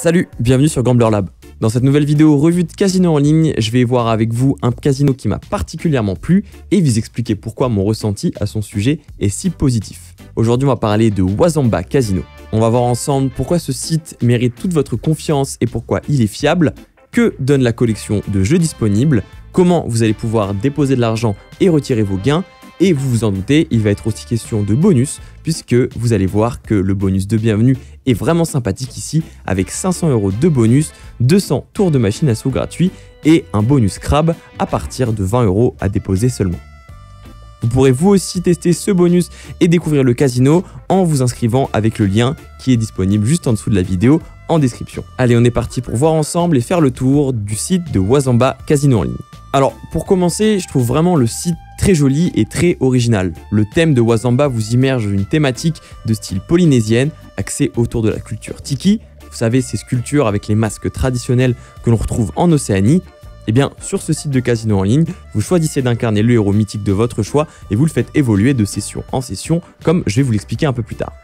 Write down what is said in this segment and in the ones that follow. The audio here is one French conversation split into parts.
Salut, bienvenue sur Gambler Lab. Dans cette nouvelle vidéo revue de casino en ligne, je vais voir avec vous un casino qui m'a particulièrement plu et vous expliquer pourquoi mon ressenti à son sujet est si positif. Aujourd'hui, on va parler de Wazamba Casino. On va voir ensemble pourquoi ce site mérite toute votre confiance et pourquoi il est fiable, que donne la collection de jeux disponibles, comment vous allez pouvoir déposer de l'argent et retirer vos gains. Et vous vous en doutez, il va être aussi question de bonus, puisque vous allez voir que le bonus de bienvenue est vraiment sympathique ici, avec 500 € de bonus, 200 tours de machine à sous gratuits et un bonus crab à partir de 20 € à déposer seulement. Vous pourrez vous aussi tester ce bonus et découvrir le casino en vous inscrivant avec le lien qui est disponible juste en dessous de la vidéo en description. Allez, on est parti pour voir ensemble et faire le tour du site de Wazamba Casino en ligne. Alors, pour commencer, je trouve vraiment le site très joli et très original. Le thème de Wazamba vous immerge dans une thématique de style polynésienne, axée autour de la culture tiki. Vous savez, ces sculptures avec les masques traditionnels que l'on retrouve en Océanie. Et bien, sur ce site de casino en ligne, vous choisissez d'incarner le héros mythique de votre choix et vous le faites évoluer de session en session, comme je vais vous l'expliquer un peu plus tard.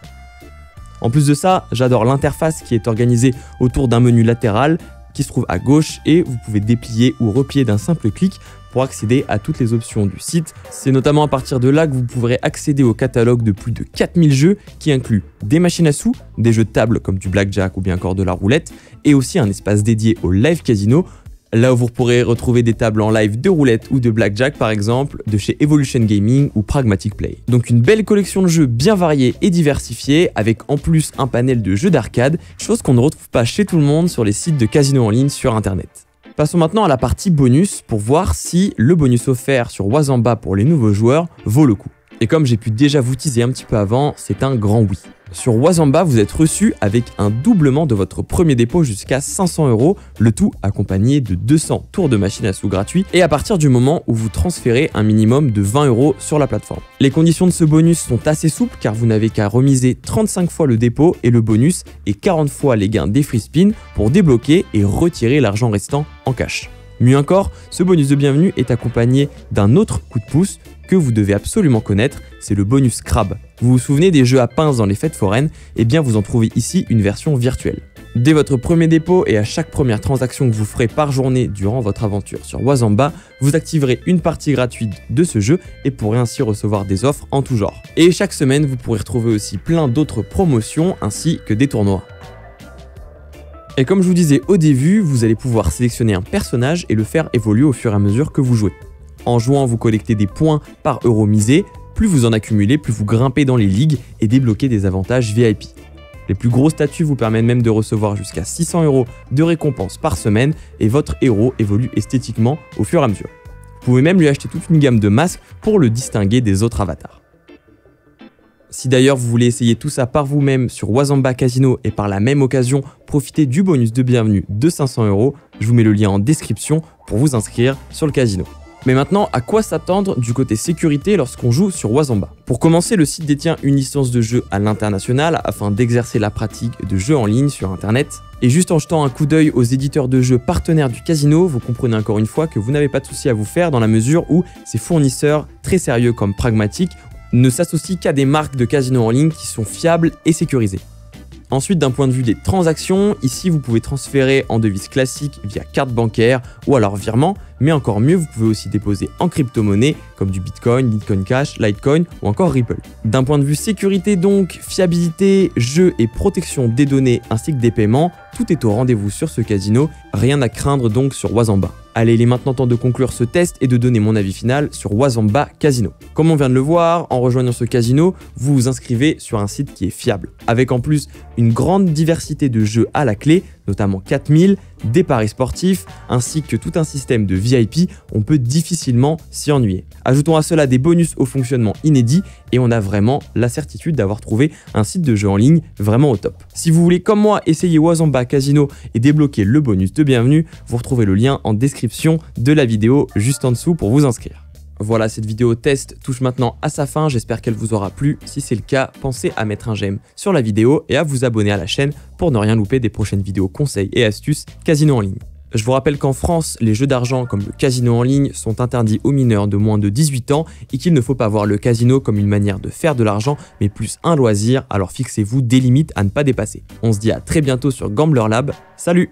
En plus de ça, j'adore l'interface qui est organisée autour d'un menu latéral qui se trouve à gauche et vous pouvez déplier ou replier d'un simple clic pour accéder à toutes les options du site. C'est notamment à partir de là que vous pourrez accéder au catalogue de plus de 4000 jeux qui inclut des machines à sous, des jeux de table comme du blackjack ou bien encore de la roulette et aussi un espace dédié au live casino, là où vous pourrez retrouver des tables en live de roulette ou de blackjack par exemple, de chez Evolution Gaming ou Pragmatic Play. Donc une belle collection de jeux bien variés et diversifiés, avec en plus un panel de jeux d'arcade, chose qu'on ne retrouve pas chez tout le monde sur les sites de casino en ligne sur internet. Passons maintenant à la partie bonus pour voir si le bonus offert sur Wazamba pour les nouveaux joueurs vaut le coup. Et comme j'ai pu déjà vous teaser un petit peu avant, c'est un grand oui. Sur Wazamba, vous êtes reçu avec un doublement de votre premier dépôt jusqu'à 500 €, le tout accompagné de 200 tours de machine à sous gratuits et à partir du moment où vous transférez un minimum de 20 € sur la plateforme. Les conditions de ce bonus sont assez souples car vous n'avez qu'à remiser 35 fois le dépôt et le bonus et 40 fois les gains des free spins pour débloquer et retirer l'argent restant en cash. Mieux encore, ce bonus de bienvenue est accompagné d'un autre coup de pouce que vous devez absolument connaître, c'est le bonus crab. Vous vous souvenez des jeux à pince dans les fêtes foraines? Eh bien vous en trouvez ici une version virtuelle. Dès votre premier dépôt et à chaque première transaction que vous ferez par journée durant votre aventure sur Wazamba, vous activerez une partie gratuite de ce jeu et pourrez ainsi recevoir des offres en tout genre. Et chaque semaine, vous pourrez retrouver aussi plein d'autres promotions ainsi que des tournois. Et comme je vous disais au début, vous allez pouvoir sélectionner un personnage et le faire évoluer au fur et à mesure que vous jouez. En jouant, vous collectez des points par euro misé, plus vous en accumulez, plus vous grimpez dans les ligues et débloquez des avantages VIP. Les plus gros statuts vous permettent même de recevoir jusqu'à 600 € de récompenses par semaine et votre héros évolue esthétiquement au fur et à mesure. Vous pouvez même lui acheter toute une gamme de masques pour le distinguer des autres avatars. Si d'ailleurs vous voulez essayer tout ça par vous-même sur Wazamba Casino et par la même occasion profiter du bonus de bienvenue de 500 €, je vous mets le lien en description pour vous inscrire sur le casino. Mais maintenant, à quoi s'attendre du côté sécurité lorsqu'on joue sur Wazamba? Pour commencer, le site détient une licence de jeu à l'international afin d'exercer la pratique de jeux en ligne sur internet. Et juste en jetant un coup d'œil aux éditeurs de jeux partenaires du casino, vous comprenez encore une fois que vous n'avez pas de souci à vous faire dans la mesure où ces fournisseurs très sérieux comme Pragmatic ne s'associent qu'à des marques de casino en ligne qui sont fiables et sécurisées. Ensuite, d'un point de vue des transactions, ici vous pouvez transférer en devise classique via carte bancaire ou alors virement, mais encore mieux, vous pouvez aussi déposer en crypto-monnaie comme du Bitcoin, Bitcoin Cash, Litecoin ou encore Ripple. D'un point de vue sécurité donc, fiabilité, jeu et protection des données ainsi que des paiements, tout est au rendez-vous sur ce casino, rien à craindre donc sur Wazamba. Allez, il est maintenant temps de conclure ce test et de donner mon avis final sur Wazamba Casino. Comme on vient de le voir, en rejoignant ce casino, vous vous inscrivez sur un site qui est fiable, avec en plus une grande diversité de jeux à la clé, notamment 4000, des paris sportifs, ainsi que tout un système de VIP, on peut difficilement s'y ennuyer. Ajoutons à cela des bonus au fonctionnement inédit et on a vraiment la certitude d'avoir trouvé un site de jeu en ligne vraiment au top. Si vous voulez comme moi essayer Wazamba Casino et débloquer le bonus de bienvenue, vous retrouvez le lien en description de la vidéo juste en dessous pour vous inscrire. Voilà, cette vidéo test touche maintenant à sa fin, j'espère qu'elle vous aura plu. Si c'est le cas, pensez à mettre un j'aime sur la vidéo et à vous abonner à la chaîne pour ne rien louper des prochaines vidéos conseils et astuces casino en ligne. Je vous rappelle qu'en France, les jeux d'argent comme le casino en ligne sont interdits aux mineurs de moins de 18 ans et qu'il ne faut pas voir le casino comme une manière de faire de l'argent, mais plus un loisir, alors fixez-vous des limites à ne pas dépasser. On se dit à très bientôt sur Gambler Lab, salut!